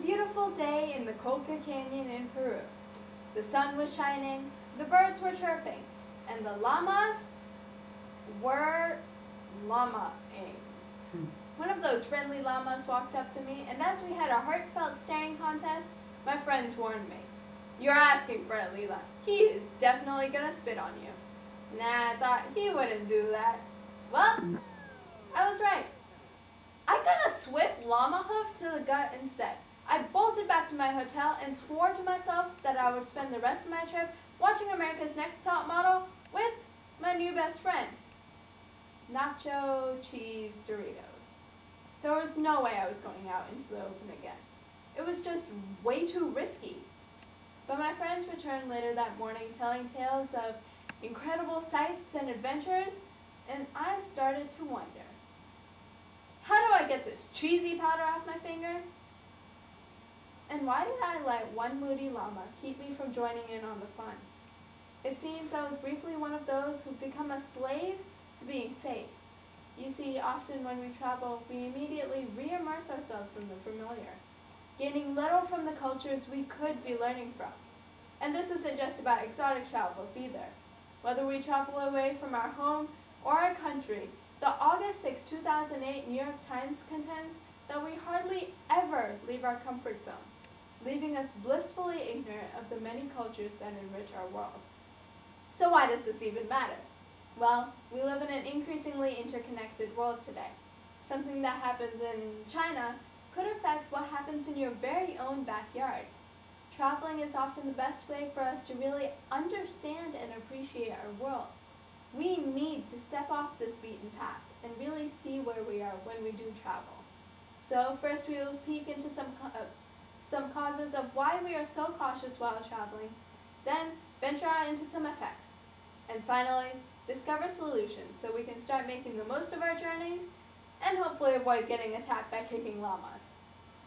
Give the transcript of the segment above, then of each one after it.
beautiful day in the Colca Canyon in Peru. The sun was shining, the birds were chirping, and the llamas were llama-ing. One of those friendly llamas walked up to me, and as we had a heartfelt staring contest, my friends warned me. "You're asking for it, Leela. He is definitely gonna spit on you." Nah, I thought he wouldn't do that. Well, I was right. I got a swift llama hoof to the gut instead. I bolted back to my hotel and swore to myself that I would spend the rest of my trip watching America's Next Top Model with my new best friend, Nacho Cheese Doritos. There was no way I was going out into the open again. It was just way too risky. But my friends returned later that morning telling tales of incredible sights and adventures, and I started to wonder, how do I get this cheesy powder off my fingers? And why did I let one moody llama keep me from joining in on the fun? It seems I was briefly one of those who become a slave to being safe. You see, often when we travel, we immediately re-immerse ourselves in the familiar, gaining little from the cultures we could be learning from. And this isn't just about exotic travels either. Whether we travel away from our home or our country, the August 6, 2008 New York Times contends that we hardly ever leave our comfort zone, leaving us blissfully ignorant of the many cultures that enrich our world. So why does this even matter? Well, we live in an increasingly interconnected world today. Something that happens in China could affect what happens in your very own backyard. Traveling is often the best way for us to really understand and appreciate our world. We need to step off this beaten path and really see where we are when we do travel. So first we will peek into some causes of why we are so cautious while traveling, then venture out into some effects, and finally discover solutions so we can start making the most of our journeys and hopefully avoid getting attacked by kicking llamas.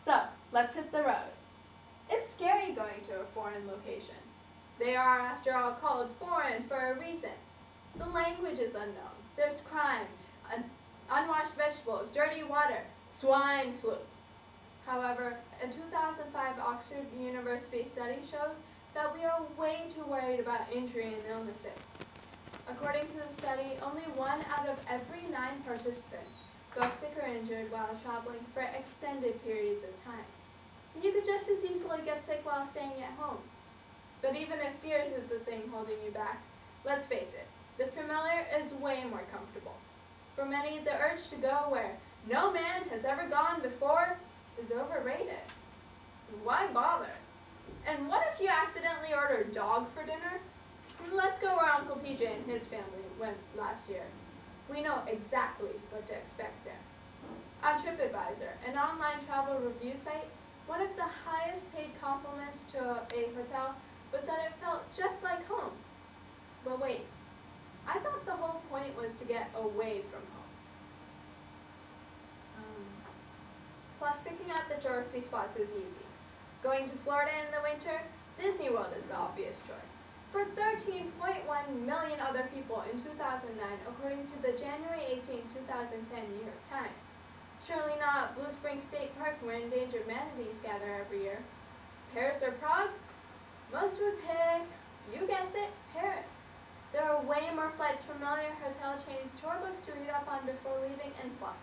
So let's hit the road. It's scary going to a foreign location. They are, after all, called foreign for a reason. The language is unknown. There's crime, unwashed vegetables, dirty water, swine flu. However, a 2005 Oxford University study shows that we are way too worried about injury and illnesses. According to the study, only 1 out of every 9 participants got sick or injured while traveling for extended periods of time. You could just as easily get sick while staying at home. But even if fear is the thing holding you back, let's face it, the familiar is way more comfortable. For many, the urge to go where no man has ever gone before is overrated. Why bother? And what if you accidentally order dog for dinner? Let's go where Uncle PJ and his family went last year. We know exactly what to expect there. On TripAdvisor, an online travel review site, one of the highest paid compliments to a hotel was that it felt just like home. But wait, I thought the whole point was to get away from home. Plus, picking out the touristy spots is easy. Going to Florida in the winter, Disney World is the obvious choice. For 13.1 million other people in 2009, according to the January 18, 2010 New York Times. Surely not Blue Springs State Park where endangered manatees gather every year. Paris or Prague? Most would pick, you guessed it, Paris. There are way more flights, familiar hotel chains, tour books to read up on before leaving, and plus,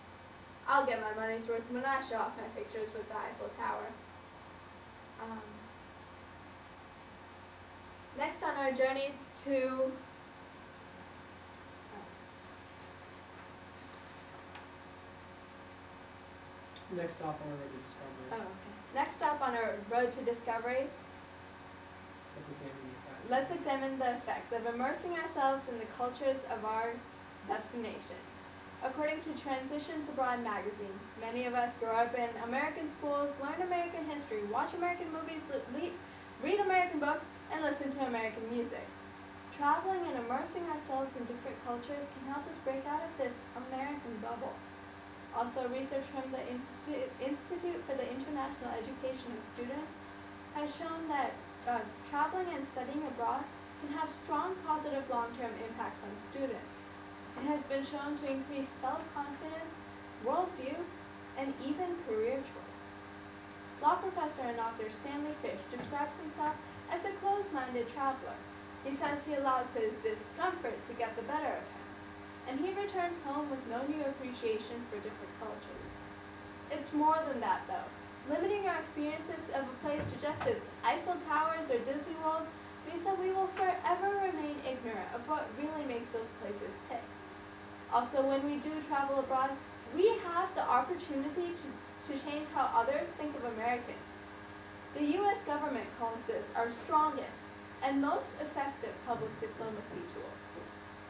I'll get my money's worth when I show off my pictures with the Eiffel Tower. Next on our journey to Next stop on our road to discovery. Next stop on our road to discovery, let's examine the effects of immersing ourselves in the cultures of our destinations. According to Transitions Abroad magazine, many of us grow up in American schools, learn American history, watch American movies, read American books, and listen to American music. Traveling and immersing ourselves in different cultures can help us break out of this American bubble. Also, research from the Institute for the International Education of Students has shown that traveling and studying abroad can have strong positive long-term impacts on students. It has been shown to increase self-confidence, worldview, and even career choice. law professor and author Stanley Fish describes himself as a closed-minded traveler. He says he allows his discomfort to get the better of him, and he returns home with no new appreciation for different cultures. It's more than that, though. Limiting our experiences of a place to just its Eiffel Towers or Disney Worlds means that we will forever remain ignorant of what really makes those places tick. Also, when we do travel abroad, we have the opportunity to change how others think of Americans. The U.S. government calls this our strongest and most effective public diplomacy tools.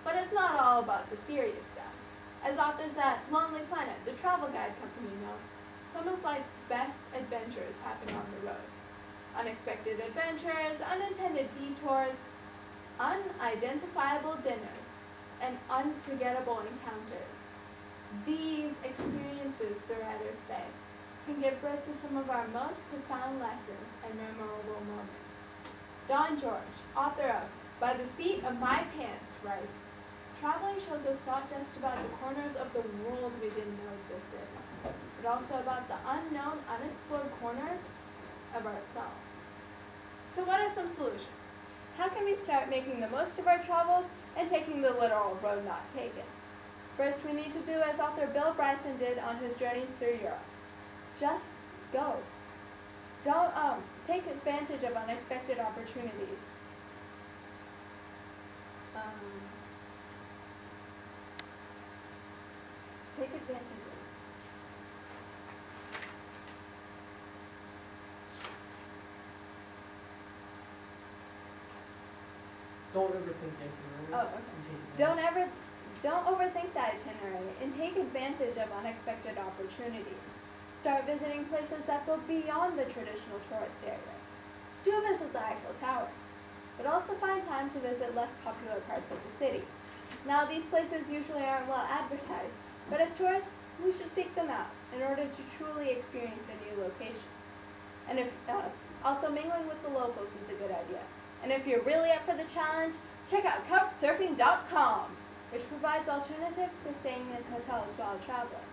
But it's not all about the serious stuff. As authors at Lonely Planet, the travel guide company, know, some of life's best adventures happen on the road. Unexpected adventures, unintended detours, unidentifiable dinners, and unforgettable encounters. These experiences, the writers say, can give birth to some of our most profound lessons and memorable moments. Don George, author of By the Seat of My Pants, writes, "Traveling shows us not just about the corners of the world we didn't know existed, but also about the unknown, unexplored corners of ourselves." So what are some solutions? How can we start making the most of our travels and taking the literal road not taken? First, we need to do as author Bill Bryson did on his journeys through Europe. Just go. Don't take advantage of unexpected opportunities. Take advantage of it. Don't overthink the itinerary. Oh, okay. Don't overthink the itinerary and take advantage of unexpected opportunities. Start visiting places that go beyond the traditional tourist areas. Do visit the Eiffel Tower, but also find time to visit less popular parts of the city. Now, these places usually aren't well advertised, but as tourists, we should seek them out in order to truly experience a new location. And also mingling with the locals is a good idea. And if you're really up for the challenge, check out couchsurfing.com, which provides alternatives to staying in hotels while traveling.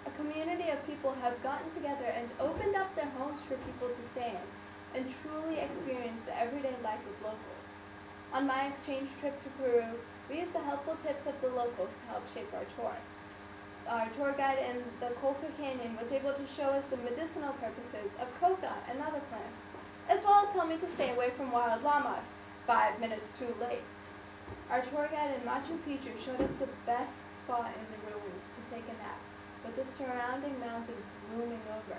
A community of people have gotten together and opened up their homes for people to stay in and truly experience the everyday life of locals. On my exchange trip to Peru, we used the helpful tips of the locals to help shape our tour. Our tour guide in the Colca Canyon was able to show us the medicinal purposes of coca and other plants, as well as tell me to stay away from wild llamas, 5 minutes too late. Our tour guide in Machu Picchu showed us the best spot in the ruins to take a nap, with the surrounding mountains looming over.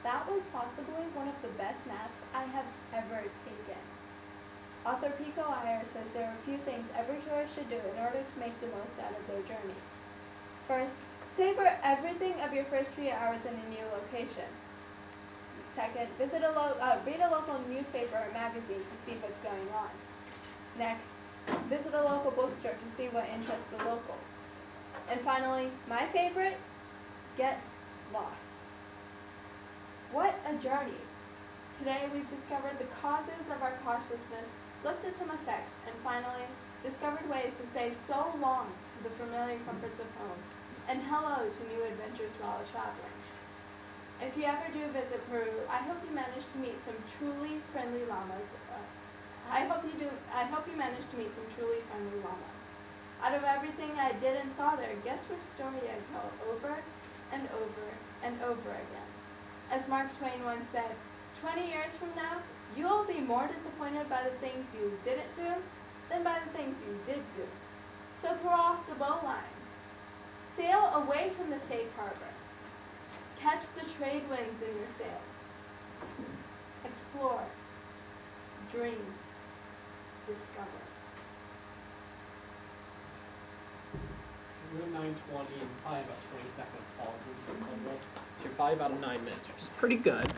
That was possibly one of the best naps I have ever taken. Author Pico Iyer says there are a few things every tourist should do in order to make the most out of their journeys. First, savor everything of your first few hours in a new location. Second, read a local newspaper or magazine to see what's going on. Next, visit a local bookstore to see what interests the locals. And finally, my favorite, get lost. What a journey! Today we've discovered the causes of our cautiousness, looked at some effects, and finally discovered ways to say so long to the familiar comforts of home, and hello to new adventures while traveling. If you ever do visit Peru, I hope you manage to meet some truly friendly llamas. I hope you manage to meet some truly friendly llamas. Out of everything I did and saw there, guess which story I tell over and over and over again? As Mark Twain once said, 20 years from now, you'll be more disappointed by the things you didn't do than by the things you did do. So throw off the bowlines. Sail away from the safe harbor. Catch the trade winds in your sails. Explore. Dream. Discover. We're at 9:20 and probably about 20-second pauses. So you're probably about 9 minutes, which is pretty good.